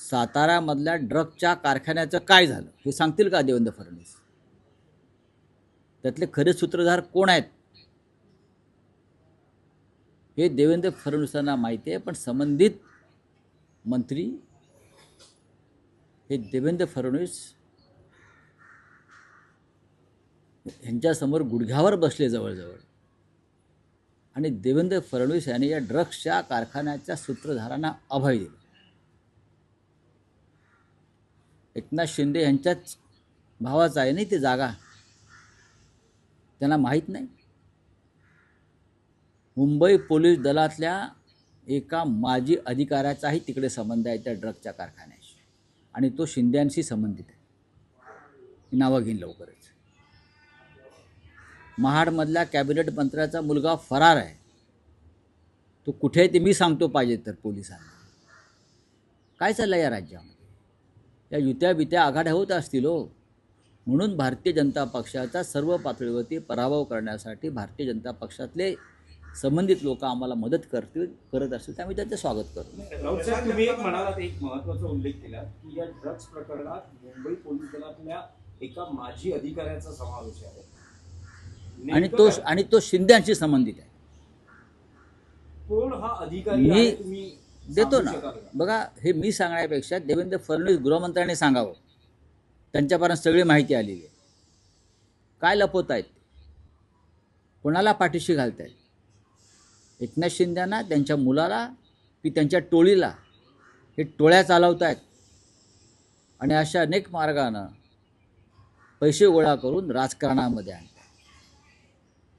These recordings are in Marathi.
साताऱ्यामधल्या ड्रगच्या कारखान्याचं काय झालं हे सांगतील का देवेंद्र फडणवीस? त्यातले खरे सूत्रधार कोण आहेत हे देवेंद्र फडणवीसांना माहिती आहे, पण संबंधित मंत्री हे देवेंद्र फडणवीस यांच्यासमोर गुडघ्यावर बसले जवळजवळ, आणि देवेंद्र फडणवीस यांनी या ड्रग्सच्या कारखान्याच्या सूत्रधारांना अभय दिलं. एकनाथ शिंदे यांच्याच भावाचा आहे नाही ती जागा, त्यांना माहीत नाही. मुंबई पोलीस दलातल्या एका माजी अधिकाऱ्याचाही तिकडे संबंध आहे त्या ड्रगच्या कारखान्याशी, आणि तो शिंद्यांशी संबंधित आहे. नावं घेईन लवकरच. महाडमधल्या कॅबिनेट मंत्र्याचा मुलगा फरार आहे. तो कुठे आहे ते मी सांगतो पाहिजे तर पोलिसांना. काय चाललं या राज्यामध्ये? या युत्या बित्या आघाड्या होत असतील हो. म्हणून भारतीय जनता पक्षाचा सर्व पातळीवरती पराभव करण्यासाठी भारतीय जनता पक्षातले संबंधित लोक आम्हाला मदत करत असतील, त्यामुळे त्यांचं स्वागत करतो. राऊत साहेब, तुम्ही एक म्हणालात, एक महत्त्वाचा उल्लेख केला की या ड्रग्ज प्रकरणात मुंबई पोलीस दलातल्या एका माजी अधिकाऱ्याचा समावेश आहे, आणि तो शिंद्यांशी संबंधित आहे. कोण हा अधिकारी आहे तुम्ही देतो ना. बघा, हे मी सांगण्यापेक्षा देवेंद्र फडणवीस गृहमंत्र्यांनी सांगावं. त्यांच्यापर्यंत सगळी माहिती आलेली आहे. काय लपवत आहेत, कोणाला पाठीशी घालत आहेत? एकनाथ शिंदेना, त्यांच्या मुलाला की त्यांच्या टोळीला? हे टोळ्या चालवत आहेत आणि अशा अनेक मार्गानं पैसे गोळा करून राजकारणामध्ये आणतात.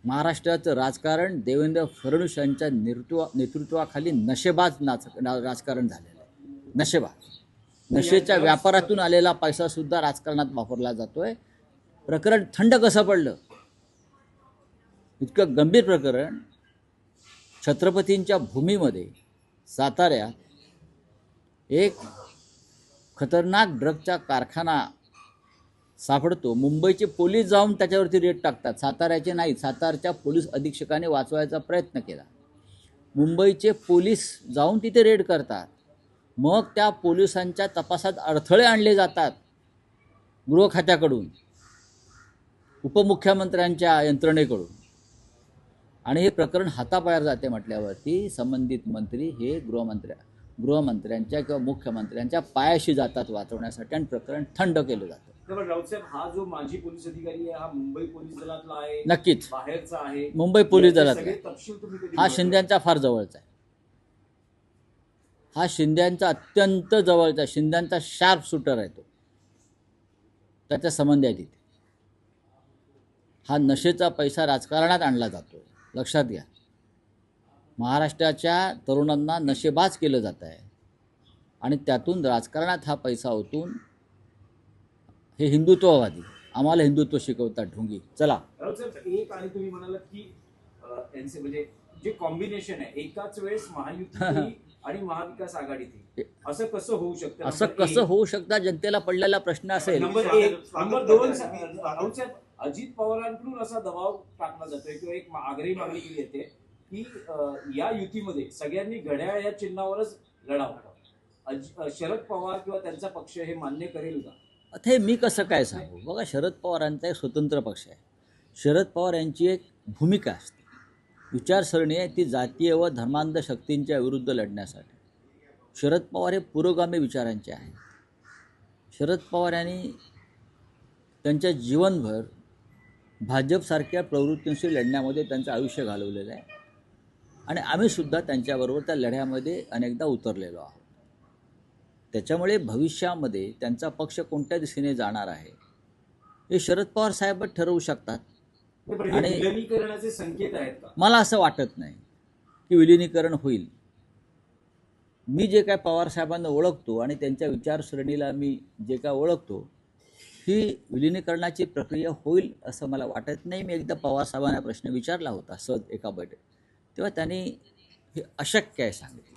महाराष्ट्राचं राजकारण देवेंद्र फडणवीस यांच्या नेतृत्वाखाली नशेबाज राजकारण झालेलं आहे. नशेबाज, नशेच्या व्यापारातून आलेला पैसासुद्धा राजकारणात वापरला जातोय. प्रकरण थंड कसं पडलं? इतकं गंभीर प्रकरण छत्रपतींच्या भूमीमध्ये साताऱ्यात एक खतरनाक ड्रगचा कारखाना सापडतो. मुंबईचे पोलीस जाऊन त्याच्यावरती रेड टाकतात, साताऱ्याचे नाही. सातारच्या पोलीस अधीक्षकाने वाचवायचा प्रयत्न केला. मुंबईचे पोलीस जाऊन तिथे रेड करतात. मग त्या पोलिसांच्या तपासात अडथळे आणले जातात गृह खात्याकडून, उपमुख्यमंत्र्यांच्या यंत्रणेकडून, आणि हे प्रकरण हाताबाहेर जाते म्हटल्यावरती संबंधित मंत्री हे गृहमंत्र्यांच्या किंवा मुख्यमंत्र्यांच्या पायाशी जातात वाचवण्यासाठी, आणि प्रकरण थंड केलं जातं. राऊत साहेब, हा जो माजी पोलीस अधिकारी आहे हा मुंबई पोलीस दलातला आहे? नक्कीच बाहेरचा आहे? मुंबई पोलीस दलातला. तपशील तुम्ही हा शिंद्यांचा फार जवळचा आहे. हा शिंद्यांचा अत्यंत जवळचा, शिंद्यांचा शार्प शूटर आहे. तो त्याचा संबंध आहे तिथे. हा नशेचा पैसा राजकारणात आणला जातो, लक्षात घ्या. महाराष्ट्राच्या तरुणांना नशेबाज केलं जात आहे, आणि त्यातून राजकारणात हा पैसा ओतून हे हिंदुत्ववादी आम्हाला हिंदुत्व शिकवतात ढोंगी. चला राऊत साहेब, एक आणि तुम्ही म्हणालात की त्यांचे म्हणजे जे कॉम्बिनेशन आहे एकाच वेळेस महायुती आणि महाविकास आघाडीतील, असं कसं होऊ शकतं? असं कसं होऊ शकतं? जनतेला पडलेला प्रश्न असेल. नंबर 1. नंबर 2, राऊत साहेब, अजित पवारांकडून असा दबाव टाकला जातोय किंवा एक आग्रही मागणी केली येते की या युतीमध्ये सगळ्यांनी घड्याळ या चिन्हावरच लढावं. शरद पवार किंवा त्यांचा पक्ष हे मान्य करेल का? आता हे मी कसं काय सांगू? बघा, शरद पवारांचा एक स्वतंत्र पक्ष आहे. शरद पवार यांची एक भूमिका असते, विचारसरणी आहे ती जातीय व धर्मांध शक्तींच्या विरुद्ध लढण्यासाठी. शरद पवार हे पुरोगामी विचारांचे आहेत. शरद पवार यांनी त्यांच्या जीवनभर भाजपसारख्या प्रवृत्तींशी लढण्यामध्ये त्यांचं आयुष्य घालवलेलं आहे, आणि आम्हीसुद्धा त्यांच्याबरोबर त्या लढ्यामध्ये अनेकदा उतरलेलो आहोत. त्याच्यामुळे भविष्यामध्ये त्यांचा पक्ष कोणत्या दिशेने जाणार आहे हे शरद पवार साहेबच ठरवू शकतात. आणि विलिनीकरणाचे संकेत आहेत का? मला असं वाटत नाही की विलिनीकरण होईल. मी जे काय पवार साहेबांना ओळखतो आणि त्यांच्या विचारसरणीला मी जे काय ओळखतो, ही विलिनीकरणाची प्रक्रिया होईल असं मला वाटत नाही. मी एकदा पवार साहेबांना प्रश्न विचारला होता सहज एका बैठकीत, तेव्हा त्यांनी हे अशक्य आहे सांगितलं.